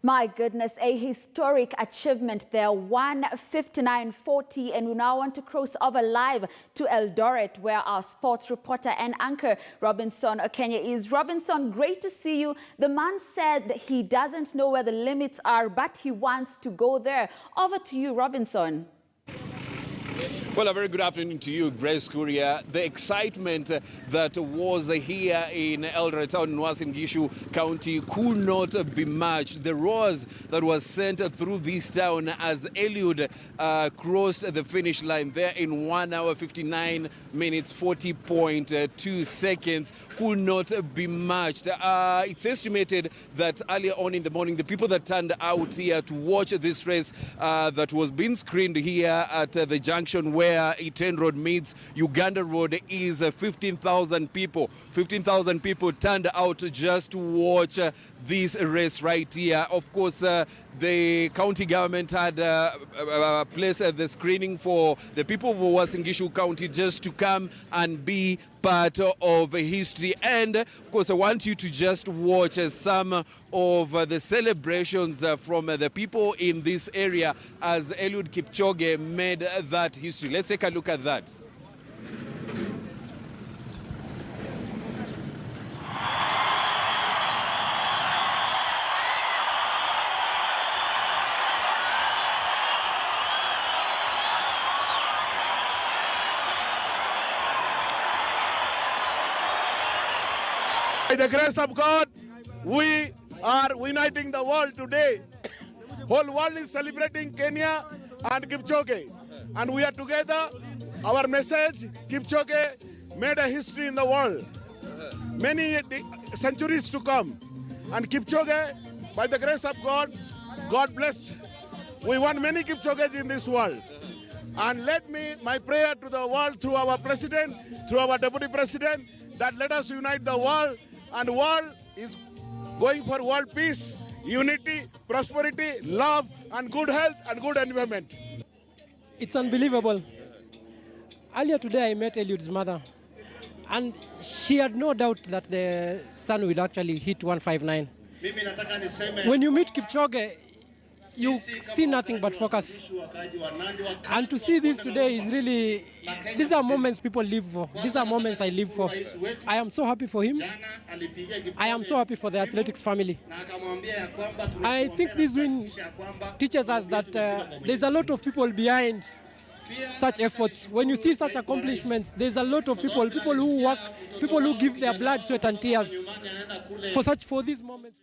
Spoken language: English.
My goodness, a historic achievement there, 1:59:40, and we now want to cross over live to Eldoret, where our sports reporter and anchor Robinson Okenya is. Robinson, great to see you. The man said that he doesn't know where the limits are, but he wants to go there. Over to you, Robinson. Well, a very good afternoon to you, Grace Kuria. The excitement that was here in Eldoret town in Uasin Gishu County could not be matched. The roars that was sent through this town as Eliud crossed the finish line there in 1 hour 59 minutes 40.2 seconds could not be matched. It's estimated that earlier on in the morning, the people that turned out here to watch this race that was being screened here at the junction where Iten Road meets Uganda Road is 15,000 people. 15,000 people turned out just to watch this race right here. Of course, the county government had placed the screening for the people of Uasin Gishu County just to come and be part of history. And of course, I want you to just watch some of the celebrations from the people in this area as Eliud Kipchoge made that history. Let's take a look at that. By the grace of God, we are uniting the world today. Whole world is celebrating Kenya and Kipchoge. And we are together. Our message, Kipchoge made a history in the world. Many centuries to come. And Kipchoge, by the grace of God, God blessed. We want many Kipchoges in this world. And let me, my prayer to the world through our president, through our deputy president, that let us unite the world. And the world is going for world peace, unity, prosperity, love, and good health and good environment. It's unbelievable. Earlier today, I met Eliud's mother, and she had no doubt that the sun will actually hit 159. When you meet Kipchoge, you see nothing but focus. And to see this today is really, these are moments people live for. These are moments I live for. I am so happy for him. I am so happy for the athletics family. I think this win teaches us that there's a lot of people behind such efforts. When you see such accomplishments, there's a lot of people who work, people who give their blood, sweat and tears for these moments.